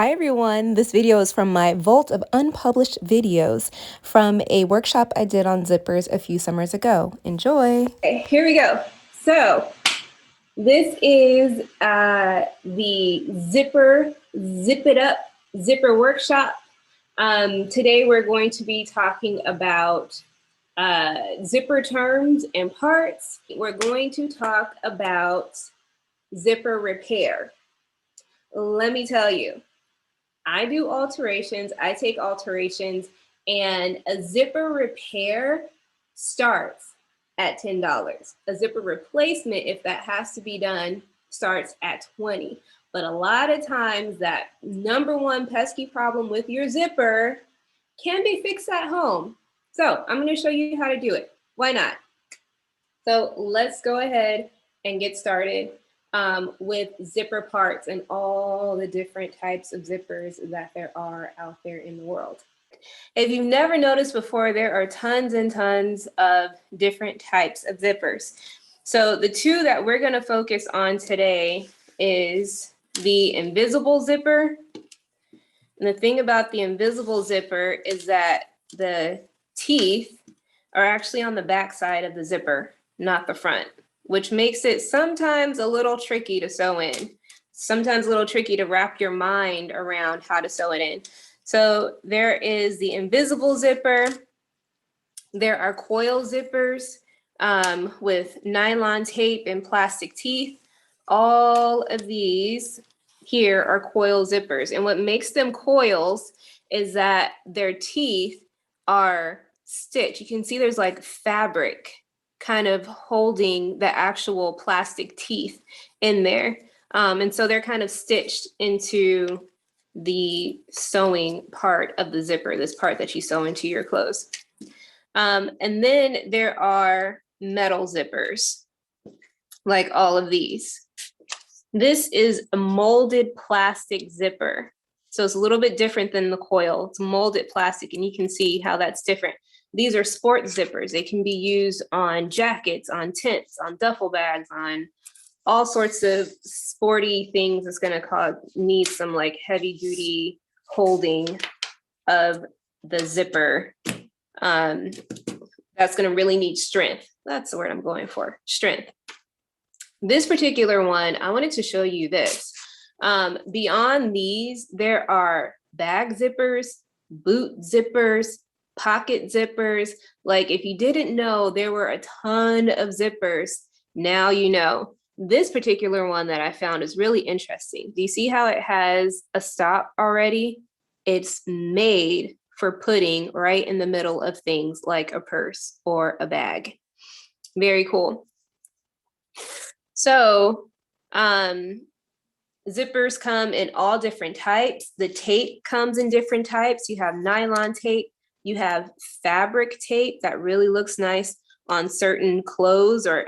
Hi everyone, this video is from my vault of unpublished videos from a workshop I did on zippers a few summers ago. Enjoy! Okay, here we go. So this is the Zip It Up zipper workshop. Today we're going to be talking about zipper terms and parts. We're going to talk about zipper repair. Let me tell you, I do alterations, I take alterations, and a zipper repair starts at $10. A zipper replacement, if that has to be done, starts at $20. But a lot of times that number one pesky problem with your zipper can be fixed at home. So I'm going to show you how to do it. Why not? So let's go ahead and get started with zipper parts and all the different types of zippers that there are out there in the world. If you've never noticed before, there are tons and tons of different types of zippers. So the two that we're going to focus on today is the invisible zipper. And the thing about the invisible zipper is that the teeth are actually on the back side of the zipper, not the front, which makes it sometimes a little tricky to sew in, sometimes a little tricky to wrap your mind around how to sew it in. So there is the invisible zipper. There are coil zippers with nylon tape and plastic teeth. All of these here are coil zippers. And what makes them coils is that their teeth are stitched. You can see there's like fabric kind of holding the actual plastic teeth in there. And so they're kind of stitched into the sewing part of the zipper, this part that you sew into your clothes. And then there are metal zippers, like all of these. This is a molded plastic zipper. So it's a little bit different than the coil. It's molded plastic, and you can see how that's different. These are sport zippers. They can be used on jackets, on tents, on duffel bags, on all sorts of sporty things. It's going to need some like heavy duty holding of the zipper. That's going to really need strength. That's the word I'm going for, strength. This particular one, I wanted to show you this. Beyond these, there are bag zippers, boot zippers, pocket zippers. Like if you didn't know, there were a ton of zippers. Now you know. This particular one that I found is really interesting. Do you see how it has a stop already? It's made for putting right in the middle of things like a purse or a bag. Very cool. So zippers come in all different types. The tape comes in different types. You have nylon tape. You have fabric tape that really looks nice on certain clothes or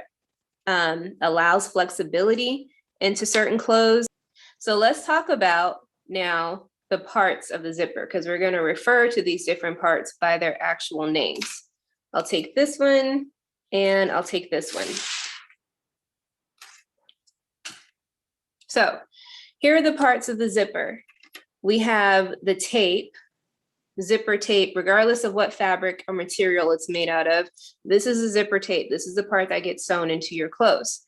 allows flexibility into certain clothes. So let's talk about now the parts of the zipper, because we're going to refer to these different parts by their actual names. I'll take this one and I'll take this one. So here are the parts of the zipper. We have the tape, zipper tape, regardless of what fabric or material it's made out of. This is a zipper tape. This is the part that gets sewn into your clothes.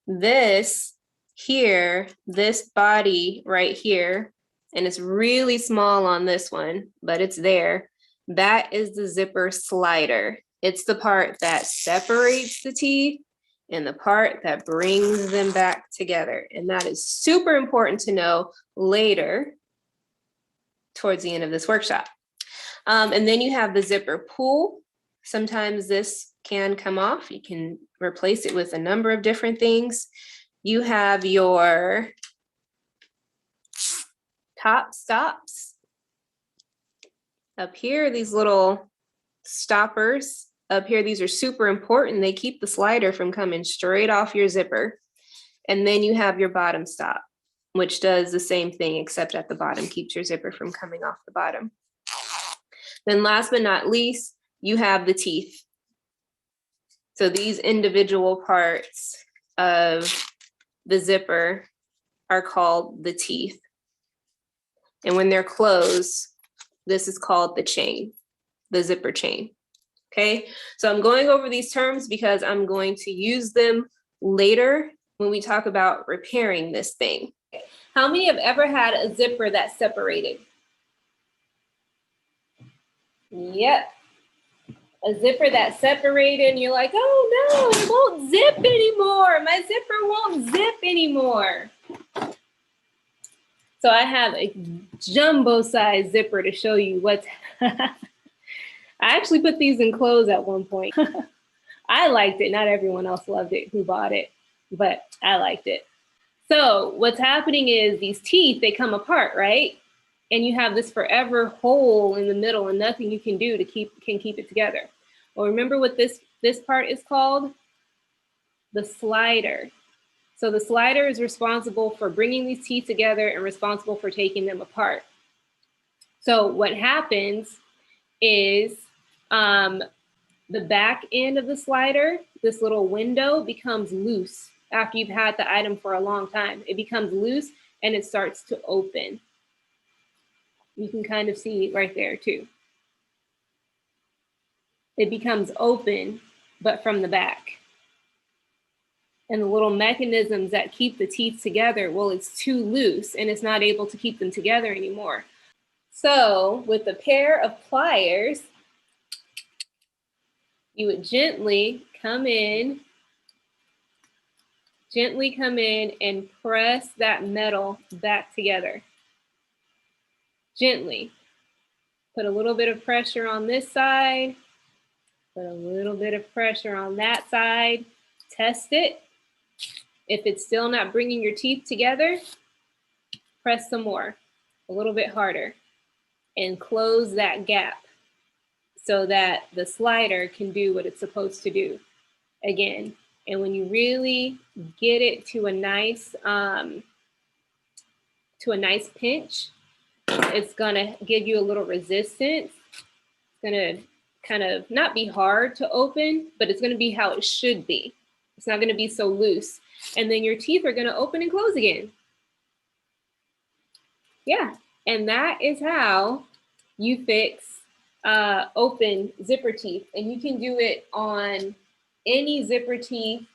This here, this body right here, and it's really small on this one, but it's there. That is the zipper slider. It's the part that separates the teeth and the part that brings them back together. And that is super important to know later towards the end of this workshop. And then you have the zipper pull. Sometimes this can come off. You can replace it with a number of different things. You have your top stops. Up here, these little stoppers. Up here, these are super important. They keep the slider from coming straight off your zipper. And then you have your bottom stop, which does the same thing, except at the bottom, keeps your zipper from coming off the bottom. Then last but not least, you have the teeth. So these individual parts of the zipper are called the teeth. And when they're closed, this is called the chain, the zipper chain. Okay, so I'm going over these terms because I'm going to use them later when we talk about repairing this thing. How many have ever had a zipper that separated? Yep, a zipper that separated and you're like, oh no, it won't zip anymore. My zipper won't zip anymore. So I have a jumbo size zipper to show you what's, I actually put these in clothes at one point. I liked it, not everyone else loved it who bought it, but I liked it. So what's happening is these teeth, they come apart, right? And you have this forever hole in the middle and nothing you can do to keep it together. Well, remember what this part is called? The slider. So the slider is responsible for bringing these teeth together and responsible for taking them apart. So what happens is the back end of the slider, this little window, becomes loose after you've had the item for a long time. It becomes loose and it starts to open. You can kind of see it right there too. It becomes open, but from the back. And the little mechanisms that keep the teeth together, well, it's too loose and it's not able to keep them together anymore. So with a pair of pliers, you would gently come in and press that metal back together. Gently. Put a little bit of pressure on this side, put a little bit of pressure on that side, test it. If it's still not bringing your teeth together, press some more, a little bit harder, and close that gap so that the slider can do what it's supposed to do again. And when you really get it to a nice pinch, it's gonna give you a little resistance. It's gonna kind of not be hard to open, but it's gonna be how it should be. It's not gonna be so loose. And then your teeth are gonna open and close again. Yeah, and that is how you fix open zipper teeth. And you can do it on any zipper teeth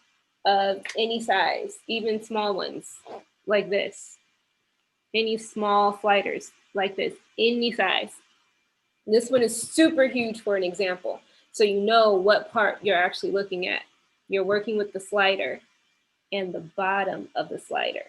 of any size, even small ones like this. Any small sliders like this, any size. This one is super huge for an example. So you know what part you're actually looking at. You're working with the slider and the bottom of the slider.